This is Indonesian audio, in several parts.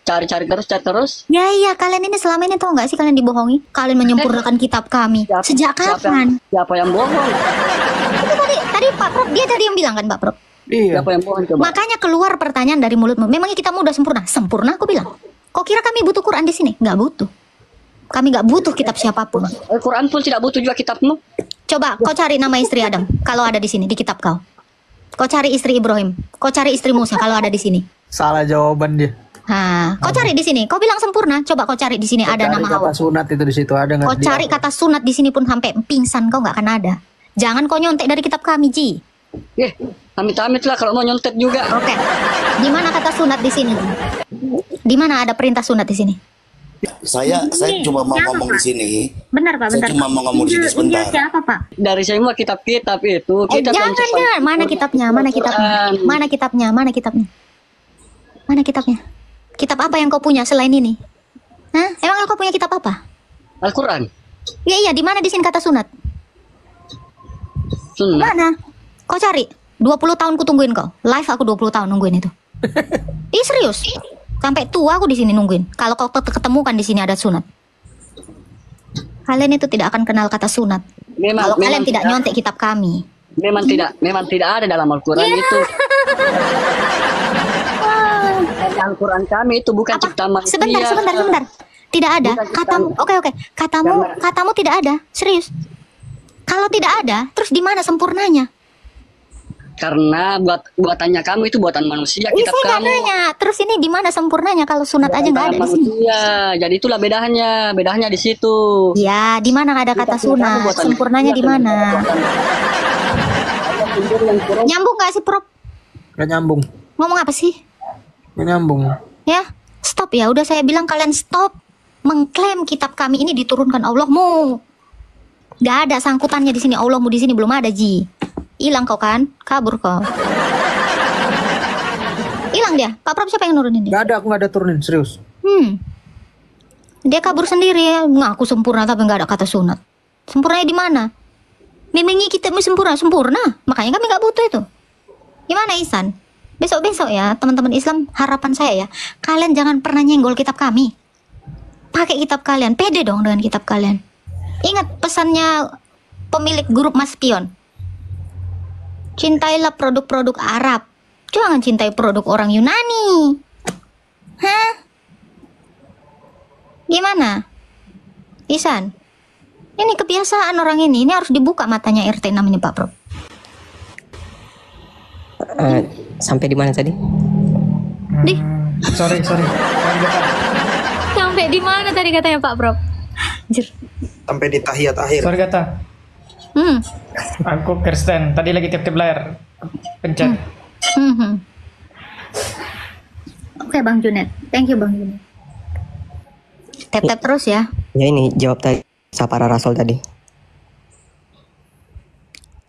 cari terus. Ya iya, kalian ini selama ini tahu nggak sih kalian dibohongi? Kalian menyempurnakan kitab kami. Sejak kapan? Siapa yang bohong? Itu tadi Pak Prof, dia tadi yang bilang kan Pak Prof. Iya. Siapa yang bohong coba? Makanya keluar pertanyaan dari mulutmu. Memangnya kitabmu udah sempurna? Sempurna aku bilang. Kok kira kami butuh Quran di sini? Nggak butuh. Kami nggak butuh kitab siapapun. Al-Quran pun tidak butuh juga kitabmu. Coba kau cari nama istri Adam kalau ada di sini di kitab kau. Kau cari istri Ibrahim. Kau cari istri Musa kalau ada di sini. Salah jawaban dia. Nah, kau cari di sini. Kau bilang sempurna. Coba kau cari di sini ada nama Hawa. Kata sunat itu di situ ada nggak? Kau cari kata sunat di sini pun sampai pingsan kau nggak akan ada. Jangan kau nyontek dari kitab kami, Ji. Amit-amit lah kalau mau nyontek juga. Oke. Di mana kata sunat di sini? Di mana ada perintah sunat di sini? Saya cuma mau ngomong di sini. Benar Pak, benar. Saya cuma mau ngomong di sini sebentar. Siapa Pak? Dari semua kitab-kitab itu kita jangan. Mana kitabnya? Mana kitabnya? Mana kitabnya? Mana kitabnya? Mana kitabnya? Kitab apa yang kau punya selain ini? Hah? Emang kau punya kitab apa? Al-Quran. Iya, di mana di sini kata sunat? Sunat. Mana? Kau cari. 20 tahun ku tungguin kau. Live aku 20 tahun nungguin itu. Ih serius. Sampai tua aku di sini nungguin. Kalau kau ketemukan di sini ada sunat. Kalian itu tidak akan kenal kata sunat. Kalau kalian tidak nyontek kitab kami. Memang tidak ada dalam Al-Quran itu. Al-Quran kami itu bukan ciptaan manusia. Sebentar. Tidak ada. Katamu, oke. Katamu tidak ada. Serius. Kalau tidak ada, terus di mana sempurnanya? Karena buatannya kamu itu buatan manusia, kitab saya kamu. nanya. Terus ini di mana sempurnanya kalau sunat aja nggak ada di sini? Manusia. Jadi itulah bedanya di situ. Ya, di mana ada kata sunat? Sempurnanya di mana? Nyambung nggak sih, Prof? Gak nyambung. Ngomong apa sih? Gak nyambung. Ya, stop ya. Udah saya bilang kalian stop mengklaim kitab kami ini diturunkan Allahmu. Gak ada sangkutannya di sini. Allahmu di sini belum ada, Ji. Hilang kau kan? Kabur kau. Hilang dia. Pak Prof siapa yang nurunin dia? Gak ada, aku gak ada turunin, serius. Dia kabur sendiri ya. Ngaku sempurna tapi gak ada kata sunat. Sempurnanya di mana? Memangnya kitabmu sempurna. Makanya kami gak butuh itu. Gimana Ihsan? Besok-besok ya teman-teman Islam, harapan saya ya, kalian jangan pernah nyenggol kitab kami. Pakai kitab kalian, pede dong dengan kitab kalian. Ingat pesannya pemilik grup Mas Pion. Cintailah produk-produk Arab. Jangan cintai produk orang Yunani. Hah? Gimana? Ihsan? Ini kebiasaan orang ini harus dibuka matanya RT namanya Pak Prof. Sampai di mana tadi? Sorry. Sampai di mana tadi katanya Pak Prof? Anjir. Sampai di tahiyat akhir. Sorry kata. Aku Kristen. Tadi lagi tiap-tiap layar. Pencet. Oke Bang Junet. Thank you Bang Junet. Tap-tap terus ya. Ya ini jawab tadi para rasul tadi.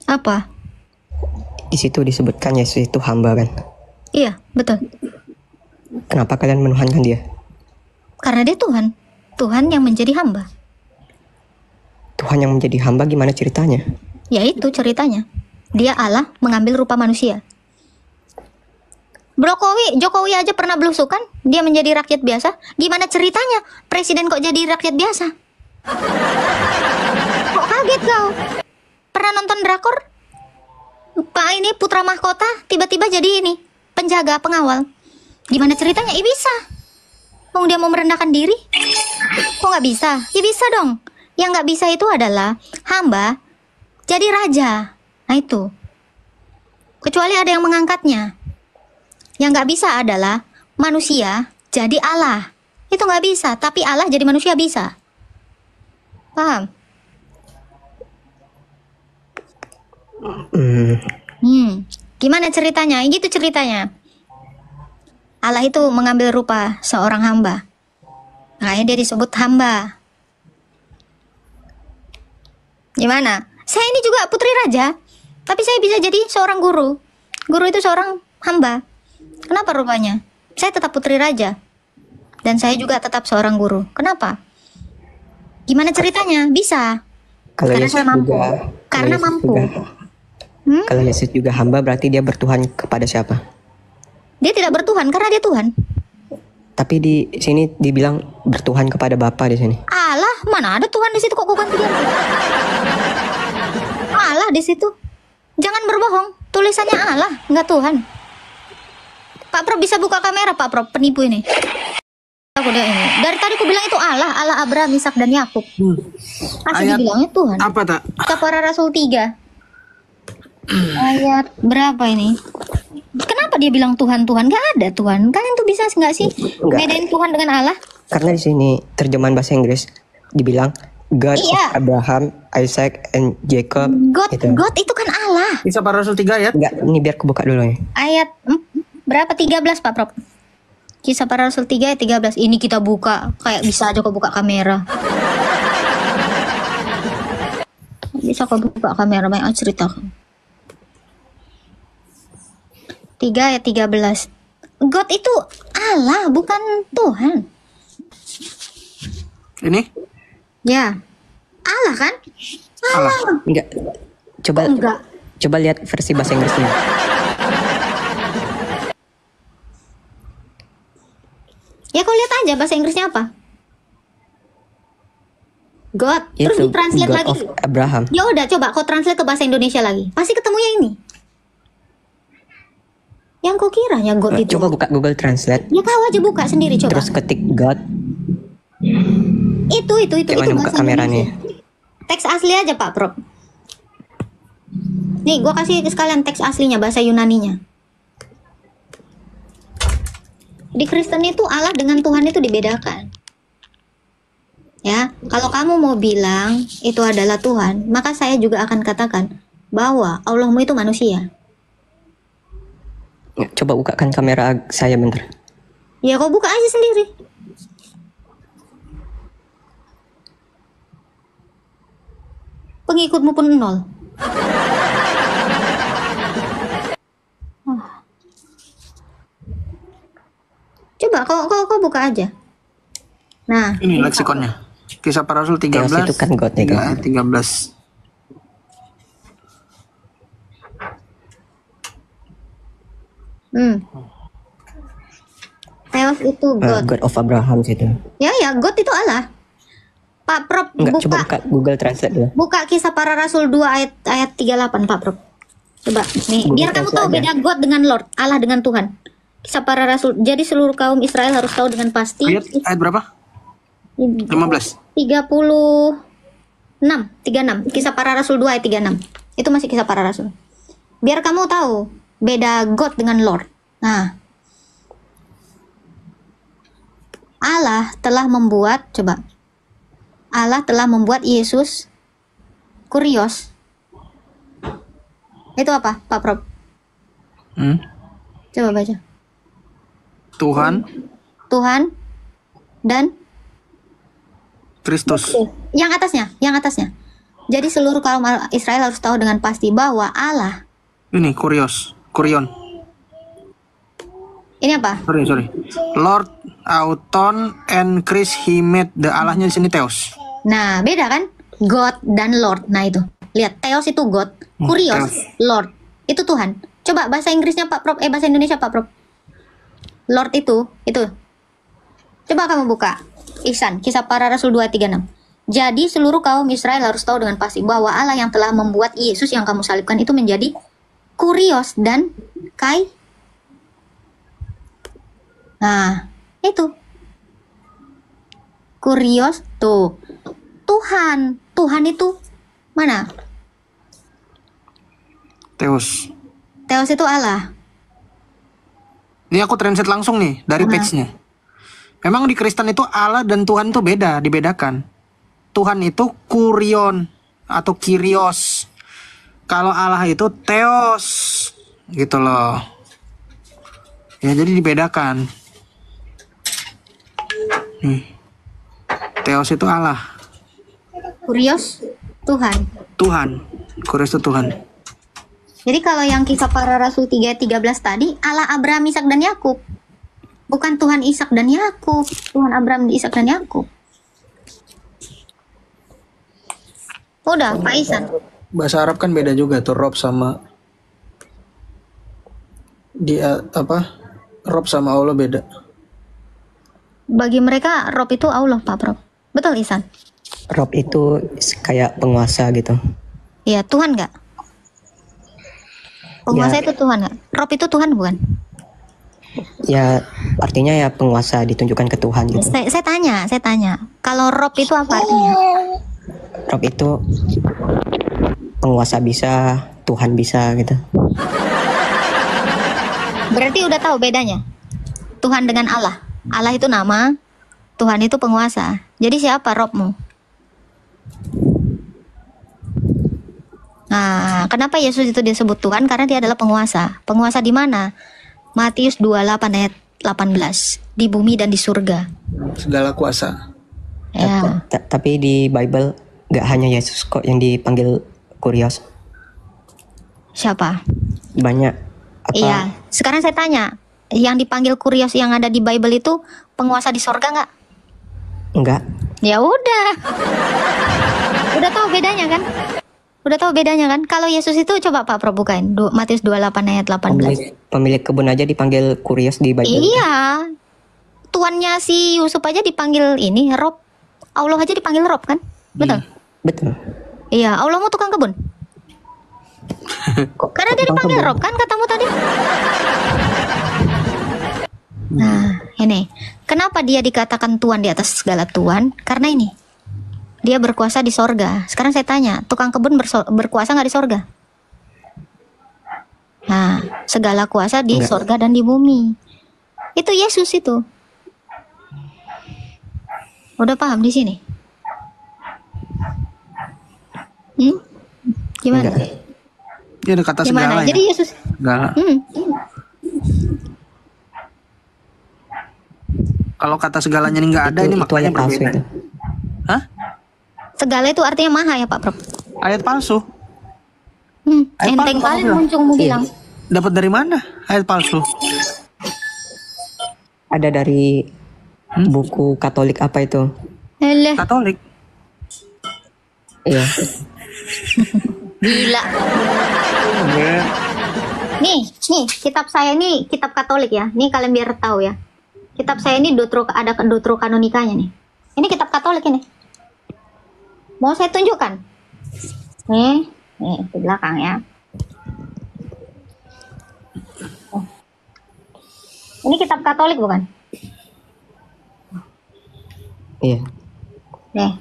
Apa? Di situ disebutkan Yesus itu hamba kan? Iya, betul. Kenapa kalian menuhankan dia? Karena dia Tuhan. Tuhan yang menjadi hamba. Tuhan yang menjadi hamba gimana ceritanya? Ya itu ceritanya. Dia Allah mengambil rupa manusia. Jokowi aja pernah belusukan, dia menjadi rakyat biasa. Gimana ceritanya? Presiden kok jadi rakyat biasa? Kok kaget kau? Pernah nonton drakor? Pak ini putra mahkota tiba-tiba jadi ini penjaga pengawal. Gimana ceritanya? Bisa. Dia mau merendahkan diri? Kok nggak bisa? Ya bisa dong. Yang nggak bisa itu adalah hamba jadi raja. Nah itu. Kecuali ada yang mengangkatnya. Yang nggak bisa adalah manusia jadi Allah. Itu nggak bisa. Tapi Allah jadi manusia bisa. Paham? Gimana ceritanya? Gitu ceritanya. Allah itu mengambil rupa seorang hamba. Makanya dia disebut hamba. Gimana? Saya ini juga putri raja, tapi saya bisa jadi seorang guru. Guru itu seorang hamba. Kenapa rupanya? Saya tetap putri raja. Dan saya juga tetap seorang guru. Kenapa? Gimana ceritanya? Bisa. Karena saya mampu. Karena mampu. Kalau Yesus juga hamba berarti dia bertuhan kepada siapa? Dia tidak bertuhan karena dia Tuhan. Tapi di sini dibilang bertuhan kepada Bapa di sini. Allah, mana ada Tuhan di situ kok kau ganti ganti? Allah di situ. Jangan berbohong. Tulisannya Allah, nggak Tuhan. Pak Prof bisa buka kamera, Pak Prof, penipu ini. Aku udah ini. Dari tadi aku bilang itu Allah, Allah Abraham, Ishak dan Yakub. Pasti Ayat dibilangnya Tuhan. apa tak? Kita para Rasul 3. Ayat berapa ini? Kenapa dia bilang Tuhan? Gak ada Tuhan. Kalian tuh bisa nggak sih Nggak. bedain Tuhan dengan Allah? Karena di sini terjemahan bahasa Inggris dibilang God Iya. of Abraham, Isaac, and Jacob. God, Gitu. God itu kan Allah. Kisah para Rasul 3 ayat. Enggak, ini biar aku buka dulu nih. Ayat berapa? 13 Pak Prof. Kisah para Rasul 3 ayat 13. Ini kita buka. Kayak bisa aja kau buka kamera. Bisa kau buka kamera, banyak cerita. 3 ayat 13. God itu Allah, bukan Tuhan. Ini Ya. Allah kan? Allah. Enggak. Coba Enggak. coba lihat versi bahasa Inggrisnya. Ya kau lihat aja bahasa Inggrisnya apa? God. Terus Itu ditranslate God lagi. of Abraham. Ya udah, coba kau translate ke bahasa Indonesia lagi. Pasti ketemunya ini. Yang kau kiranya God itu. Coba buka Google Translate, Ya kau aja buka sendiri coba. terus ketik God. Itu Kayak mana buka bahasa kameranya? Indonesia. Teks asli aja Pak Prof. Nih, gua kasih sekalian teks aslinya bahasa Yunaninya. Di Kristen itu Allah dengan Tuhan itu dibedakan. Ya, kalau kamu mau bilang itu adalah Tuhan, maka saya juga akan katakan bahwa Allahmu itu manusia. Coba bukakan kamera saya bentar. Ya kau buka aja sendiri. Pengikutmu pun 0. Coba kau buka aja. Nah, Ini leksikonnya. Kisah para Rasul 13. Theos itu kan God ya, kan? 13. Theos itu God. God of Abraham situ. Ya, God itu Allah. Pak Prof, Enggak, coba buka buka Google Translate dulu. buka Kisah Para Rasul 2 ayat 38 Pak Prof. Coba nih, Google biar kamu Translate tahu aja. beda God dengan Lord, Allah dengan Tuhan. Kisah Para Rasul. Jadi seluruh kaum Israel harus tahu dengan pasti. Ayat berapa? 15. 36. Kisah Para Rasul 2 ayat 36. Itu masih Kisah Para Rasul. Biar kamu tahu beda God dengan Lord. Nah, Allah telah membuat, coba. Allah telah membuat Yesus Kurios. Itu apa, Pak Prof? Coba baca. Tuhan dan Kristus. yang atasnya. Jadi seluruh kaum Israel harus tahu dengan pasti bahwa Allah. Ini Kurion. Ini apa? Sorry. Lord, Auton, and Chris he made. The Allahnya di sini Theos. Nah, beda kan? God dan Lord. Nah, itu. Lihat, Theos itu God, Kurios, Lord. Itu Tuhan. Coba bahasa Inggrisnya Pak Prof, bahasa Indonesia Pak Prof. Lord itu. Coba kamu buka. Ihsan, Kisah Para Rasul 2:36. Jadi seluruh kaum Israel harus tahu dengan pasti bahwa Allah yang telah membuat Yesus yang kamu salibkan itu menjadi Kurios dan Kai. Nah, itu. Kurios tuh. Tuhan itu mana? Theos. Theos itu Allah. Ini aku translate langsung nih dari page-nya. Memang di Kristen itu Allah dan Tuhan itu dibedakan. Tuhan itu Kurion atau Kyrios. Kalau Allah itu Theos. Gitu loh. Ya, jadi dibedakan. Theos itu Allah. Kurios Tuhan. Kurios itu Tuhan. Jadi kalau yang Kisah Para Rasul 3:13 tadi Allah Abraham, Ishak dan Yakub. Bukan Tuhan Ishak dan Yakub. Tuhan Abraham, Ishak dan Yakub. Udah, Pak Ihsan. Bahasa Arab kan beda juga tuh, Rob sama Rob sama Allah beda. Bagi mereka Rob itu Allah, Pak Prof. Betul, Isan? Rob itu kayak penguasa gitu. Iya, Tuhan nggak? Penguasa Ya. itu Tuhan nggak? Rob itu Tuhan bukan? Ya artinya ya penguasa ditunjukkan ke Tuhan gitu. Saya tanya. Kalau Rob itu apa artinya? Rob itu penguasa bisa, Tuhan bisa gitu. Berarti udah tahu bedanya? Tuhan dengan Allah. Allah itu nama, Tuhan itu penguasa. Jadi siapa Robmu? Nah, kenapa Yesus itu disebut Tuhan? Karena dia adalah penguasa. Penguasa di mana? Matius 28 ayat 18. Di bumi dan di surga. Segala kuasa. Ya. Tapi di Bible gak hanya Yesus kok yang dipanggil Kurios. Siapa? Banyak. Apa? Iya. Sekarang saya tanya, yang dipanggil Kurios yang ada di Bible itu penguasa di surga nggak? Enggak. Ya udah. Udah tahu bedanya kan? Udah tahu bedanya kan? Kalau Yesus itu coba Pak Pro bukain Matius 28 ayat 18. Pemilik kebun aja dipanggil Kurios di Bible. Iya. Tuannya si Yusuf aja dipanggil ini Rob. Allah aja dipanggil Rob kan? Betul? Betul. Iya, Allah mau tukang kebun. Karena dia Tukang dipanggil kebun. Rob kan katamu tadi. Nah, ini. Kenapa dia dikatakan Tuhan di atas segala Tuhan? Karena ini. Dia berkuasa di sorga. Sekarang saya tanya, tukang kebun berkuasa nggak di sorga? Nah, segala kuasa di Enggak. sorga dan di bumi. Itu Yesus itu. Udah paham di sini? Gimana? Enggak. Dia ada kata Gimana? segala Jadi ya. Yesus. Segala. Hmm. Kalau kata segalanya ini nggak ada, ini itu maknanya ayat palsu berbeda. itu. Hah? Segala itu artinya maha ya Pak Prof. Ayat palsu? Ayat Enteng palsu kali kamu bilang? muncungmu bilang. Dapat dari mana? Ayat palsu. Ada dari buku Katolik apa itu? Eleh, Katolik. Iya. gila. Nih, kitab saya ini kitab Katolik ya. Nih kalian biar tahu ya. Kitab saya ini ada Deuterokanonikanya nih. Ini kitab Katolik ini. Mau saya tunjukkan? Nih di belakang ya. Oh. Ini kitab Katolik bukan? Iya. Nih,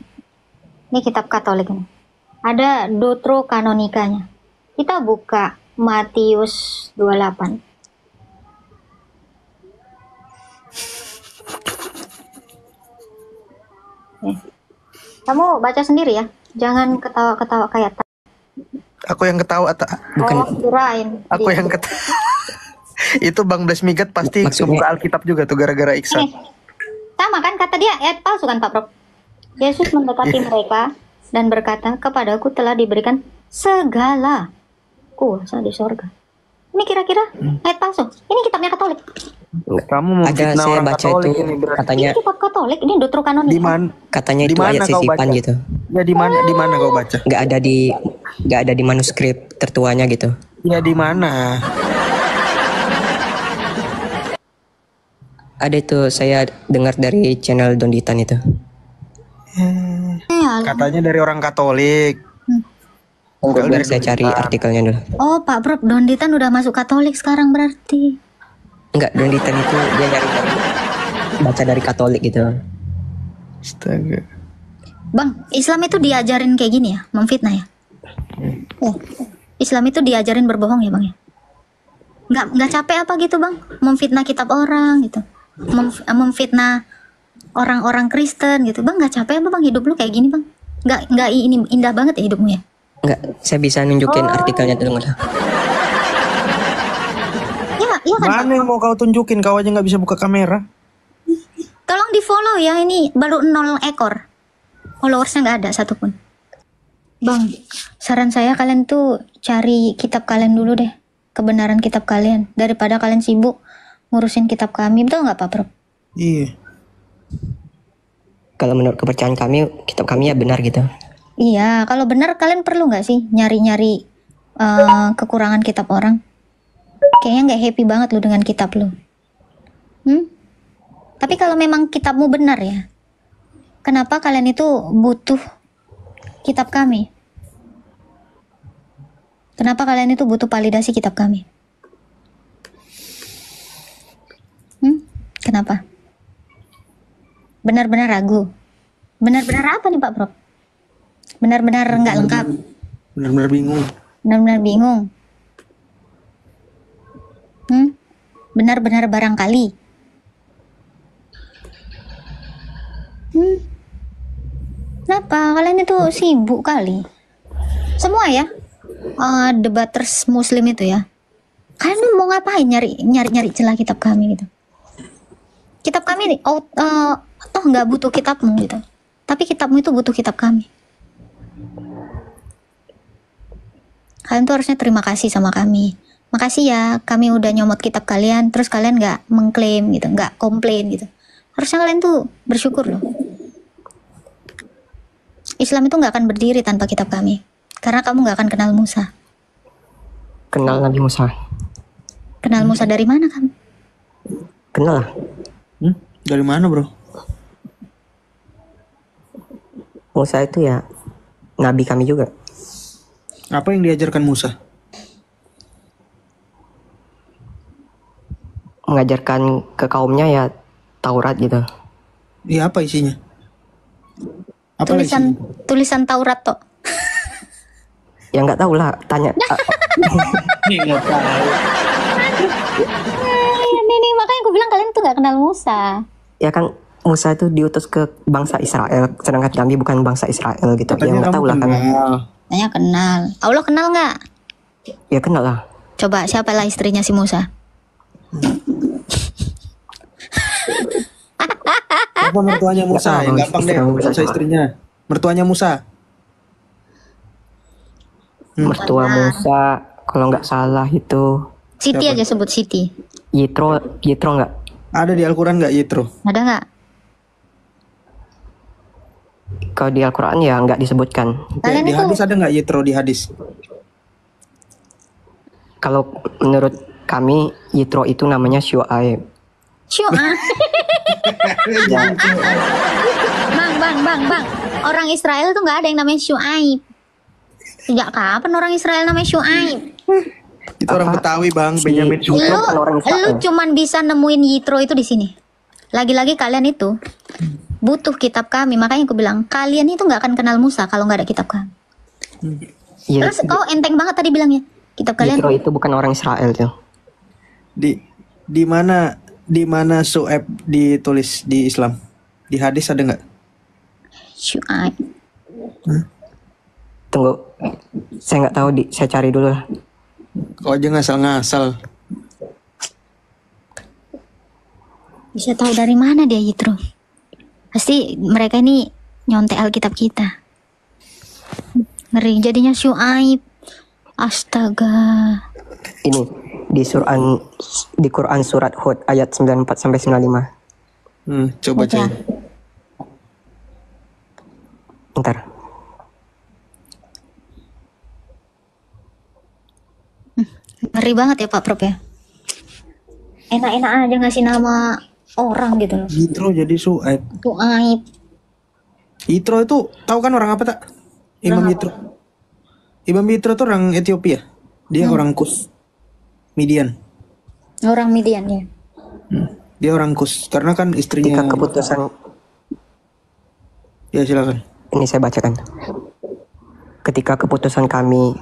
ini kitab Katolik ini. Ada Deuterokanonikanya. Kita buka Matius 28. Nih. Kamu baca sendiri ya. Jangan ketawa-ketawa kayak Aku yang ketawa, bukan. oh, kirain. Aku yang ketawa. Itu Bang Bles Migat pasti Maksudnya- buka Alkitab juga tuh gara-gara Iksan. Nih, sama kan kata dia ayat palsu kan Pak Prof? Yesus mendekati mereka dan berkata, kepadaku telah diberikan segala kuasa di sorga. Ini kira-kira ayat palsu. Ini kitabnya Katolik. Kamu mau Ada fitnah saya orang baca Katolik itu ini berarti. katanya Ini kitab Katolik, ini Deuterokanonika. Di mana? katanya Di itu mana ayat kau sisipan baca? gitu. Ya di mana kau baca? Nggak ada di manuskrip tertuanya gitu. Ya di mana? Ada itu saya dengar dari channel Donditan itu. Katanya dari orang Katolik. Enggak, dari saya cari Donditan. artikelnya dulu. Oh Pak Prof, Donditan udah masuk Katolik sekarang berarti. Enggak, Donditan itu dia nyari baca dari Katolik gitu. Astaga. Bang, Islam itu diajarin kayak gini ya, memfitnah ya. Islam itu diajarin berbohong ya Bang ya. Nggak capek apa gitu Bang, memfitnah kitab orang gitu, memfitnah orang-orang Kristen gitu. Bang nggak capek apa Bang hidup lu kayak gini Bang? Nggak ini indah banget ya hidupmu ya. Enggak, saya bisa nunjukin artikelnya dulu nggak? Iya kan Bang? Mana yang mau kau tunjukin? Kau aja nggak bisa buka kamera. Tolong di follow ya, ini baru 0 ekor. Followersnya nggak ada satupun. Bang, saran saya kalian tuh cari kitab kalian dulu deh. Kebenaran kitab kalian. Daripada kalian sibuk ngurusin kitab kami. Betul nggak Pak Prof? Iya. Kalau menurut kepercayaan kami, kitab kami ya benar gitu. Iya, kalau benar kalian perlu nggak sih nyari-nyari kekurangan kitab orang? Kayaknya nggak happy banget lu dengan kitab lu. Tapi Tapi kalau memang kitabmu benar ya, kenapa kalian itu butuh kitab kami? Kenapa kalian itu butuh validasi kitab kami? Kenapa? Benar-benar ragu. Benar-benar apa nih Pak Prof? Benar-benar nggak lengkap. Benar-benar bingung. Benar-benar bingung. Benar-benar barangkali. Kenapa? Kalian itu sibuk kali. Semua ya, debaters Muslim itu ya. Kalian tuh mau ngapain nyari celah kitab kami gitu? Kitab kami toh nggak butuh kitabmu gitu. Tapi kitabmu itu butuh kitab kami. Kalian tuh harusnya terima kasih sama kami. Makasih ya, kami udah nyomot kitab kalian, terus kalian nggak mengklaim gitu, nggak komplain gitu. Harusnya kalian tuh bersyukur loh. Islam itu nggak akan berdiri tanpa kitab kami, karena kamu nggak akan kenal Musa. Kenal Nabi Musa. Kenal Musa dari mana kamu? Kenal lah. Dari mana bro? Musa itu ya Nabi kami juga. Apa yang diajarkan Musa? Mengajarkan ke kaumnya ya Taurat gitu. Iya, apa isinya? Apa isinya? Tulisan Taurat toh. Ya nggak tahu lah, tanya. Nggak tahu. Ini makanya aku bilang kalian tuh nggak kenal Musa. Ya kan Musa itu diutus ke bangsa Israel, sedangkan kami bukan bangsa Israel gitu. Ya nggak tahu lah kan. Tanya kenal. Allah kenal nggak? Ya kenal lah. Coba siapalah istrinya si Musa? Apa mertuanya Musa? Yang gampang deh, Musa istrinya. Mertuanya Musa. Mertua Musa, kalau nggak salah itu Siti aja sebut Siti. Yitro nggak? Ada di Al-Quran nggak Yitro? Ada nggak? Kalau di Al-Quran ya nggak disebutkan. Kalian Di itu hadis ada nggak Yitro di hadis? Kalau menurut kami Yitro itu namanya Syuaib. Bang. Orang Israel tuh nggak ada yang namanya Syuaib. Sejak kapan orang Israel namanya Syuaib? Itu orang Betawi bang, Benyamin Yitro Syuaib. bukan orang Israel. Lu cuman bisa nemuin Yitro itu di sini. Lagi-lagi kalian itu butuh kitab kami, makanya aku bilang kalian itu nggak akan kenal Musa kalau nggak ada kitab kami. Iya, Terus kau enteng banget tadi bilangnya kitab kalian. Yitro itu bukan orang Israel tuh. Di mana Syuaib ditulis di Islam? Di hadis ada nggak? Syuaib. Tunggu, saya nggak tahu, saya cari dulu lah. Kau aja ngasal-ngasal. Bisa tahu dari mana dia Yitro? Pasti mereka ini nyontek Alkitab kita. Ngeri jadinya Syuaib. Astaga. Ini di Quran surat Hud ayat 94 sampai 95. Coba Baca. cek. Bentar. Ngeri banget ya Pak Prof ya. Enak-enak aja ngasih nama orang gitu loh. Yitro jadi Syuaib. Syuaib. Yitro itu tahu kan orang apa tak? Imam Yitro. Imam Yitro itu orang Ethiopia. Dia orang Kus. Midian. Orang Midian ya. Dia orang Kus karena kan istrinya. Ketika keputusan, Ya silakan. ini saya bacakan. Ketika keputusan kami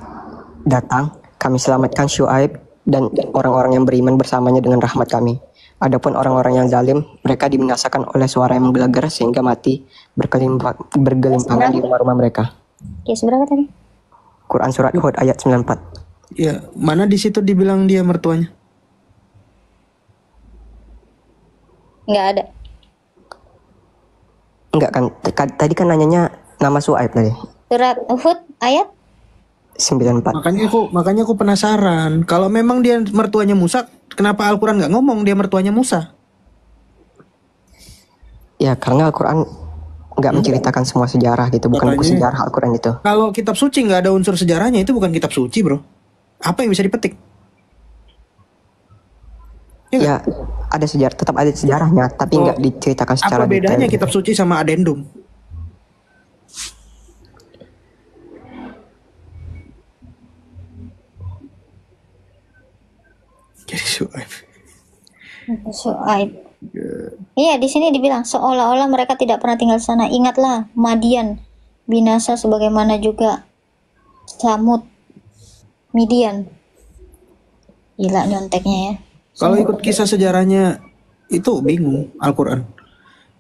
datang, kami selamatkan Syuaib dan orang-orang yang beriman bersamanya dengan rahmat kami. Adapun orang-orang yang zalim, mereka dibinasakan oleh suara yang menggelegar sehingga mati bergelimpangan di rumah-rumah mereka. Oke, seberapa tadi? Quran surat Hud ayat 94. Ya, mana di situ dibilang dia mertuanya? Nggak ada. Enggak kan, tadi kan nanyanya nama Syuaib tadi. Surat Hud ayat 94. Makanya aku penasaran. Kalau memang dia mertuanya Musa, kenapa Al-Quran nggak ngomong dia mertuanya Musa? Ya karena Al-Quran nggak menceritakan semua sejarah gitu, bukan buku Makanya- sejarah Al-Quran itu. Kalau kitab suci nggak ada unsur sejarahnya, itu bukan kitab suci bro. Apa yang bisa dipetik? Ya, ada sejarah, tetap ada sejarahnya, tapi Oh. nggak diceritakan secara Apa bedanya detail. kitab suci sama adendum? Jadi Syuaib. Syuaib. Iya, di sini dibilang seolah-olah mereka tidak pernah tinggal di sana. Ingatlah Madian binasa sebagaimana juga Samud, Midian. Gila nyonteknya ya. Kalau ikut kisah sejarahnya itu bingung Al-Quran.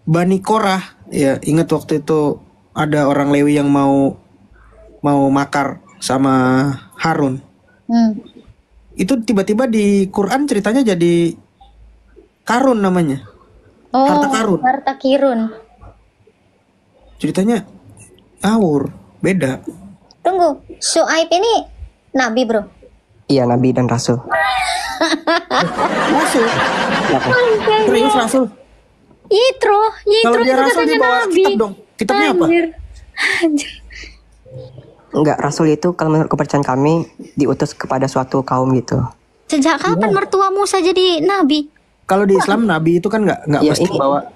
Bani Korah, ya ingat waktu itu ada orang Lewi yang mau makar sama Harun. Hmm. Itu tiba-tiba di Quran ceritanya jadi Karun namanya. Oh, Harta karun. Harta kirun. Ceritanya ngawur, beda. Tunggu, Syuaib ini nabi, Bro. Iya, nabi dan rasul. Rasul, serius Rasul. Yitro Kalau dia itu Rasul dia katanya bawa nabi. kitab dong. Kitabnya apa? Anjir. Enggak, rasul itu kalau menurut kepercayaan kami diutus kepada suatu kaum gitu. Sejak kapan mertua Musa jadi nabi? Kalau di Islam Nabi itu kan nggak Ya, mesti ini- bawa.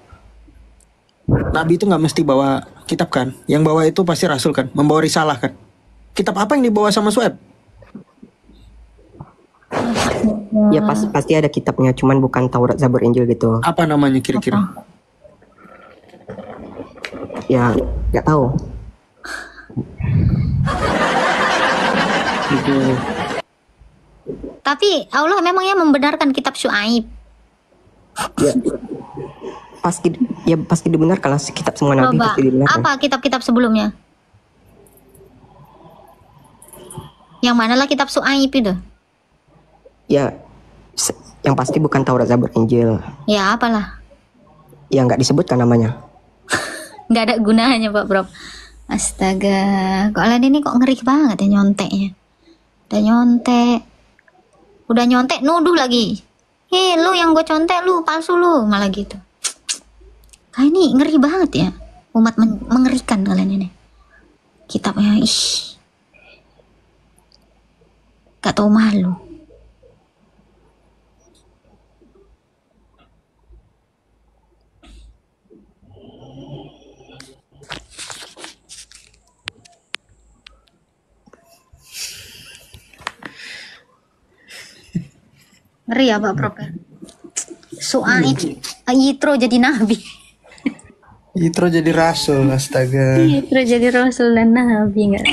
Nabi itu nggak mesti bawa kitab kan. Yang bawa itu pasti Rasul kan, membawa risalah kan. Kitab apa yang dibawa sama Sueb? Ya pasti ada kitabnya, cuman bukan Taurat, Zabur, Injil gitu. Apa namanya kira-kira? Ya nggak tahu. Gitu. Tapi Allah memangnya membenarkan kitab Syuaib. Pasti dibenarkan lah, kitab semua nabi Coba, pasti dibenarkan. apa kitab-kitab sebelumnya? Yang manalah kitab Syuaib itu? Ya yang pasti bukan Taurat, Zabur, Injil. Ya apalah. Ya nggak disebutkan namanya. Nggak ada gunanya Pak Bro. Astaga, kok Alan ini kok ngeri banget ya nyonteknya. Udah nyontek nuduh lagi. Hei lu yang gue contek lu palsu lu, malah gitu. Kayak ini ngeri banget ya. Umat mengerikan kalian ini. Kitabnya gak tau malu. Ngeri ya Pak Prof. Syuaib, Yitro jadi nabi. Yitro jadi Rasul, astaga. Yitro jadi rasul dan nabi nggak?